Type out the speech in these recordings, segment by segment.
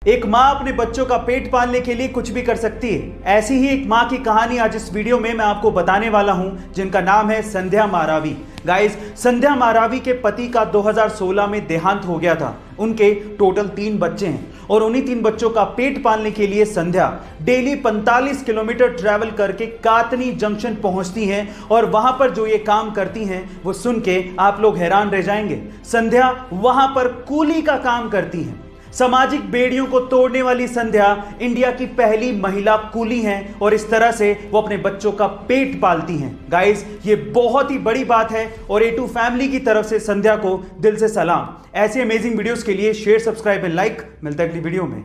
एक माँ अपने बच्चों का पेट पालने के लिए कुछ भी कर सकती है। ऐसी ही एक माँ की कहानी आज इस वीडियो में मैं आपको बताने वाला हूं, जिनका नाम है संध्या मारावी। गाइस, संध्या मारावी के पति का 2016 में देहांत हो गया था। उनके टोटल 3 बच्चे हैं और उन्हीं 3 बच्चों का पेट पालने के लिए संध्या डेली 45 किलोमीटर ट्रैवल करके कातनी जंक्शन पहुंचती हैं और वहां पर जो ये काम करती हैं वो सुन के आप लोग हैरान रह जाएंगे। संध्या वहां पर कूली का काम करती हैं। सामाजिक बेड़ियों को तोड़ने वाली संध्या इंडिया की पहली महिला कूली हैं और इस तरह से वो अपने बच्चों का पेट पालती हैं। गाइस, ये बहुत ही बड़ी बात है और A2 फैमिली की तरफ से संध्या को दिल से सलाम। ऐसे अमेजिंग वीडियोस के लिए शेयर, सब्सक्राइब एंड लाइक। मिलता है अगली वीडियो में।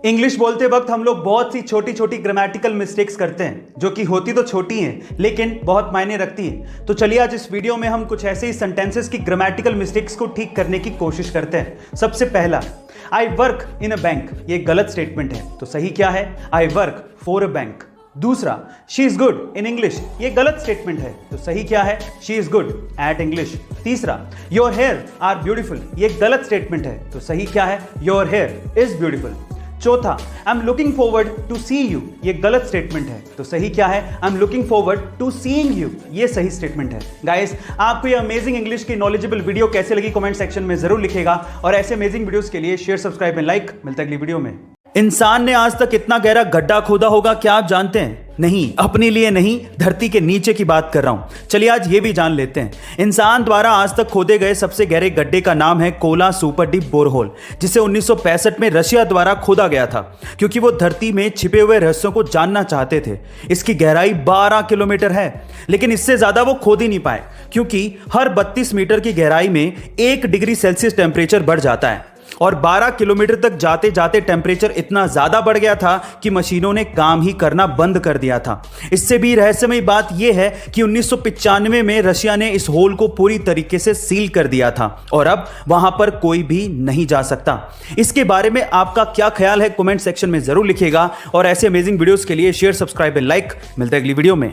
इंग्लिश बोलते वक्त हम लोग बहुत सी छोटी छोटी ग्रामेटिकल मिस्टेक्स करते हैं, जो कि होती तो छोटी हैं लेकिन बहुत मायने रखती हैं। तो चलिए आज इस वीडियो में हम कुछ ऐसे ही सेंटेंसेस की ग्रामेटिकल मिस्टेक्स को ठीक करने की कोशिश करते हैं। सबसे पहला, I work in a bank, ये गलत स्टेटमेंट है। तो सही क्या है? I work for a bank. दूसरा, she is good in English, ये गलत स्टेटमेंट है। तो सही क्या है? She is good at English. तीसरा, योर हेयर आर ब्यूटीफुल, ये गलत स्टेटमेंट है। तो सही क्या है? Your hair is beautiful. चौथा, I am looking forward to see you, ये गलत स्टेटमेंट है। तो सही क्या है? I am looking forward to seeing you, ये सही स्टेटमेंट है। गाइस, आपको ये अमेजिंग इंग्लिश की नॉलेजेबल वीडियो कैसे लगी कमेंट सेक्शन में जरूर लिखेगा और ऐसे अमेजिंग वीडियोस के लिए शेयर, सब्सक्राइब एंड लाइक। मिलता है अगली वीडियो में। इंसान ने आज तक इतना गहरा गड्ढा खोदा होगा क्या आप जानते हैं? नहीं, अपने लिए नहीं, धरती के नीचे की बात कर रहा हूं। चलिए आज ये भी जान लेते हैं। इंसान द्वारा आज तक खोदे गए सबसे गहरे गड्ढे का नाम है कोला सुपर डीप बोरहोल, जिसे 1965 में रशिया द्वारा खोदा गया था, क्योंकि वो धरती में छिपे हुए रहस्यों को जानना चाहते थे। इसकी गहराई 12 किलोमीटर है, लेकिन इससे ज्यादा वो खोद ही नहीं पाए, क्योंकि हर 32 मीटर की गहराई में 1 डिग्री सेल्सियस टेम्परेचर बढ़ जाता है और 12 किलोमीटर तक जाते जाते टेम्परेचर इतना ज्यादा बढ़ गया था कि मशीनों ने काम ही करना बंद कर दिया था। इससे भी रहस्यमयी बात यह है कि 1995 में रशिया ने इस होल को पूरी तरीके से सील कर दिया था और अब वहां पर कोई भी नहीं जा सकता। इसके बारे में आपका क्या ख्याल है कमेंट सेक्शन में जरूर लिखिएगा और ऐसे अमेजिंग वीडियोस के लिए शेयर, सब्सक्राइब एंड लाइक। मिलते हैं अगली वीडियो में।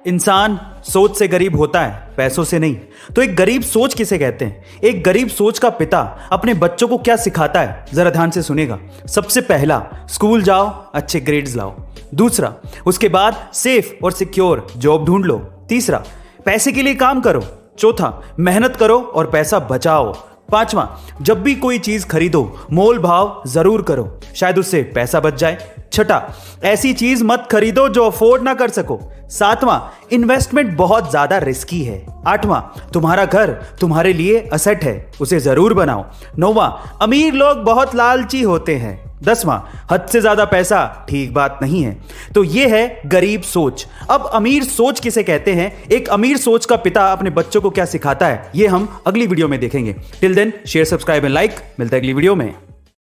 इंसान सोच से गरीब होता है, पैसों से नहीं। तो एक गरीब सोच किसे कहते हैं? एक गरीब सोच का पिता अपने बच्चों को क्या सिखाता है, जरा ध्यान से सुनेगा। सबसे पहला, स्कूल जाओ, अच्छे ग्रेड्स लाओ। दूसरा, उसके बाद सेफ और सिक्योर जॉब ढूंढ लो। तीसरा, पैसे के लिए काम करो। चौथा, मेहनत करो और पैसा बचाओ। पांचवा, जब भी कोई चीज खरीदो मोल भाव जरूर करो, शायद उससे पैसा बच जाए। छठा, ऐसी चीज मत खरीदो जो अफोर्ड ना कर सको। सातवां, इन्वेस्टमेंट बहुत ज्यादा रिस्की है। आठवां, तुम्हारा घर तुम्हारे लिए असेट है, उसे जरूर बनाओ। नौवां, अमीर लोग बहुत लालची होते हैं। 10वां, हद से ज्यादा पैसा ठीक बात नहीं है। तो यह है गरीब सोच। अब अमीर सोच किसे कहते हैं, एक अमीर सोच का पिता अपने बच्चों को क्या सिखाता है, यह हम अगली वीडियो में देखेंगे। Till then share, subscribe and like. मिलता है अगली वीडियो में।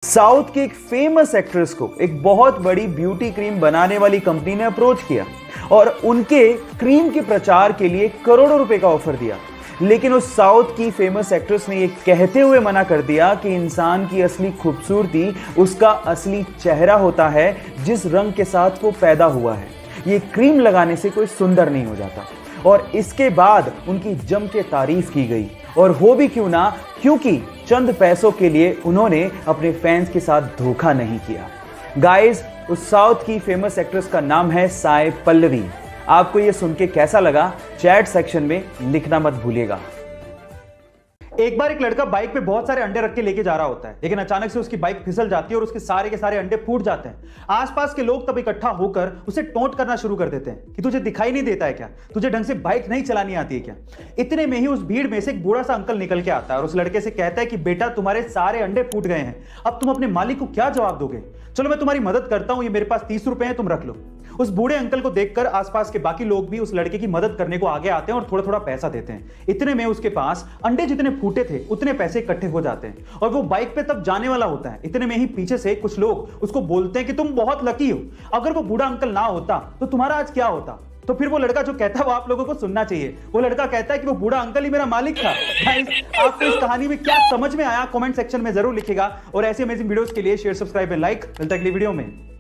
साउथ की एक फेमस एक्ट्रेस को एक बहुत बड़ी ब्यूटी क्रीम बनाने वाली कंपनी ने अप्रोच किया और उनके क्रीम के प्रचार के लिए करोड़ों रुपए का ऑफर दिया। लेकिन उस साउथ की फेमस एक्ट्रेस ने यह कहते हुए मना कर दिया कि इंसान की असली खूबसूरती उसका असली चेहरा होता है, जिस रंग के साथ वो पैदा हुआ है। ये क्रीम लगाने से कोई सुंदर नहीं हो जाता। और इसके बाद उनकी जम के तारीफ की गई, और हो भी क्यों ना, क्योंकि चंद पैसों के लिए उन्होंने अपने फैंस के साथ धोखा नहीं किया। गाइस, उस साउथ की फेमस एक्ट्रेस का नाम है साई पल्लवी। आपको यह सुन के कैसा लगा, चैट सेक्शन में लिखना मत भूलिएगा। एक बार एक लड़का बाइक पे बहुत सारे अंडे रख के लेके जा रहा होता है, लेकिन अचानक से उसकी बाइक फिसल जाती है और उसके सारे के सारे अंडे फूट जाते हैं। आसपास के लोग तब इकट्ठा होकर उसे टोंट करना शुरू कर देते हैं कि तुझे दिखाई नहीं देता है क्या, तुझे ढंग से बाइक नहीं चलानी आती है क्या। इतने में ही उस भीड़ में से एक बूढ़ा सा अंकल निकल के आता है और उस लड़के से कहता है कि बेटा, तुम्हारे सारे अंडे फूट गए हैं, अब तुम अपने मालिक को क्या जवाब दोगे? चलो मैं तुम्हारी मदद करता हूं, ये मेरे पास 30 रुपए हैं, तुम रख लो। उस बूढ़े अंकल को देखकर आसपास के बाकी लोग भी उस लड़के की मदद करने को आगे आते हैं और थोड़ा थोड़ा पैसा देते हैं। इतने में उसके पास अंडे जितने फूटे थे उतने पैसे इकट्ठे हो जाते हैं और वो बाइक पे तब जाने वाला होता है। इतने में ही पीछे से कुछ लोग उसको बोलते हैं कि तुम बहुत लकी हो, अगर वो बूढ़ा अंकल ना होता तो तुम्हारा आज क्या होता। तो फिर वो लड़का जो कहता है वो आप लोगों को सुनना चाहिए। वो लड़का कहता है कि वो बूढ़ा अंकल ही मेरा मालिक था। गाइस, आपको इस कहानी में क्या समझ में आया कमेंट सेक्शन में जरूर लिखिएगा और ऐसे अमेजिंग वीडियोस के लिए शेयर, सब्सक्राइब एंड लाइक। मिलता है अगली वीडियो में।